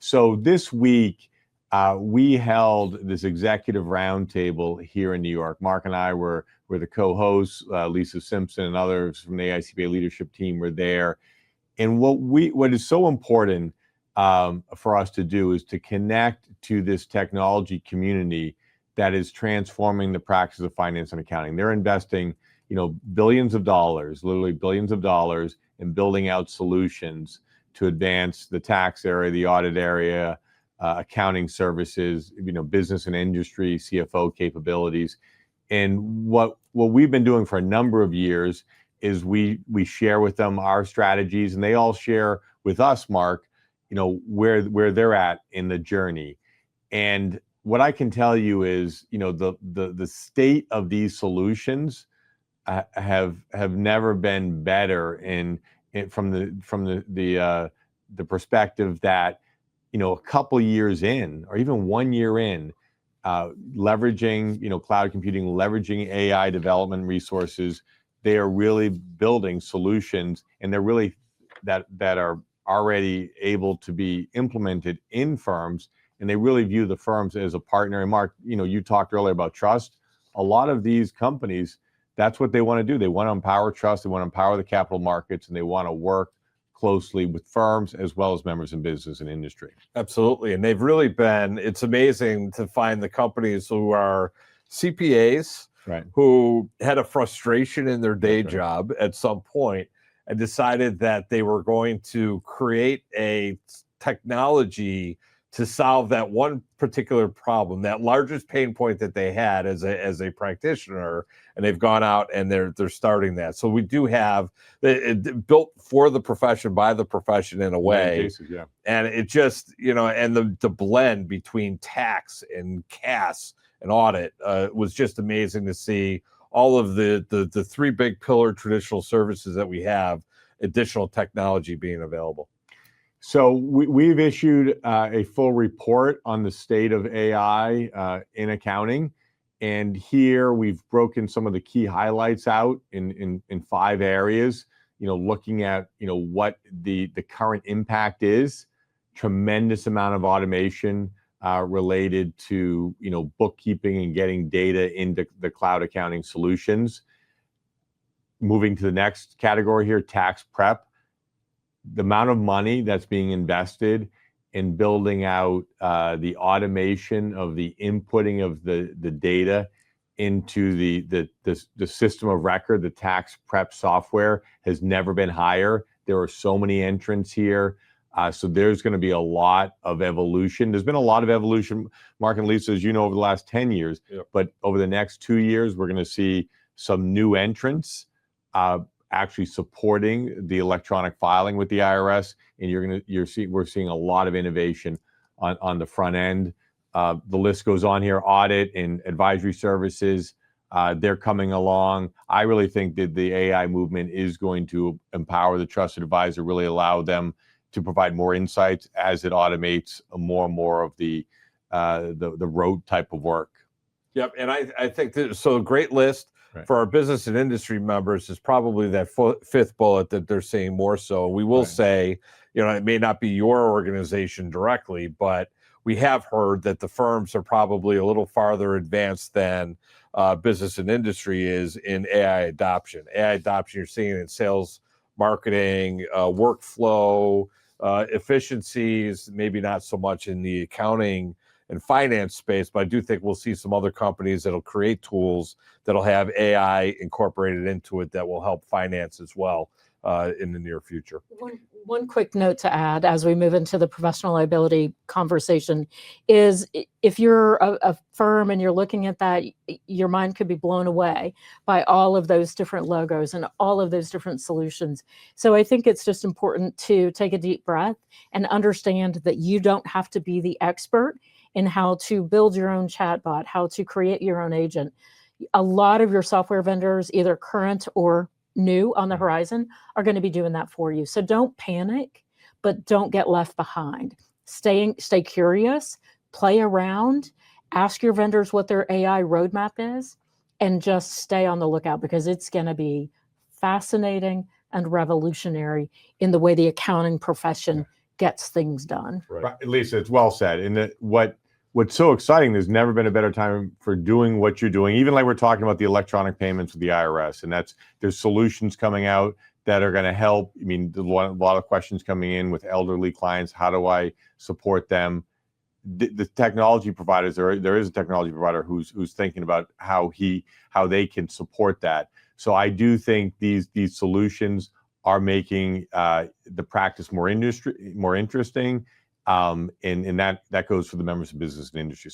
So this week, we held this executive roundtable here in New York. Mark and I were the co-hosts. Lisa Simpson and others from the AICPA leadership team were there. And what is so important for us to do is to connect to this technology community that is transforming the practice of finance and accounting. They're investing, billions of dollars, literally billions of dollars, in building out solutions to advance the tax area, the audit area, accounting services, business and industry, CFO capabilities. And what we've been doing for a number of years is we share with them our strategies, and they all share with us, Mark, where they're at in the journey. And what I can tell you is, the state of these solutions have never been better from the perspective that, a couple years in, or even 1 year in, leveraging, cloud computing, leveraging AI development resources, they are really building solutions, and they're really that are already able to be implemented in firms, and they really view the firms as a partner. And Mark, you talked earlier about trust. A lot of these companies, that's what they want to do. They want to empower trust, they want to empower the capital markets, and they want to work closely with firms as well as members in business and industry. Absolutely. And they've really been, it's amazing to find the companies who are CPAs, right, who had a frustration in their day job at some point and decided that they were going to create a technology to solve that one particular problem, that largest pain point that they had as a practitioner, and they've gone out and they're starting that. So we do have it built for the profession, by the profession in a way. In cases, yeah. And it just, and the blend between tax and CAS and audit was just amazing to see all of the three big pillar traditional services that we have, additional technology being available. So we've issued a full report on the state of AI in accounting. And here we've broken some of the key highlights out in 5 areas, looking at, what the current impact is. Tremendous amount of automation related to, bookkeeping and getting data into the cloud accounting solutions. Moving to the next category here, tax prep. The amount of money that's being invested in building out the automation of the inputting of the data into the system of record, the tax prep software, has never been higher. There are so many entrants here. So there's going to be a lot of evolution. There's been a lot of evolution, Mark and Lisa, as you know, over the last 10 years. Yep. But over the next 2 years, we're going to see some new entrants actually supporting the electronic filing with the IRS, and we're seeing a lot of innovation on the front end. The list goes on here. Audit and advisory services, they're coming along. I really think that the AI movement is going to empower the trusted advisor, really allow them to provide more insights as it automates more and more of the road type of work. Yep, and I think so. A great list. Right. For our business and industry members is probably that 5th bullet that they're seeing more so. We will say, it may not be your organization directly, but we have heard that the firms are probably a little farther advanced than business and industry is in AI adoption. AI adoption, you're seeing in sales, marketing, workflow, efficiencies, maybe not so much in the accounting and finance space, but I do think we'll see some other companies that'll create tools that'll have AI incorporated into it that will help finance as well in the near future. One quick note to add as we move into the professional liability conversation is if you're a firm and you're looking at that, your mind could be blown away by all of those different logos and all of those different solutions. So I think it's just important to take a deep breath and understand that you don't have to be the expert in how to build your own chatbot, how to create your own agent. A lot of your software vendors, either current or new on the horizon, are going to be doing that for you. So don't panic, but don't get left behind. Stay curious, play around, ask your vendors what their AI roadmap is, and just stay on the lookout, because it's going to be fascinating and revolutionary in the way the accounting profession gets things done. Right. Lisa, it's well said. And what's so exciting, there's never been a better time for doing what you're doing, even like we're talking about the electronic payments with the IRS. And there's solutions coming out that are going to help. I mean, a lot of questions coming in with elderly clients. How do I support them? The technology providers, there is a technology provider who's thinking about how they can support that. So I do think these solutions are making the practice more interesting, and that goes for the members of business and industry.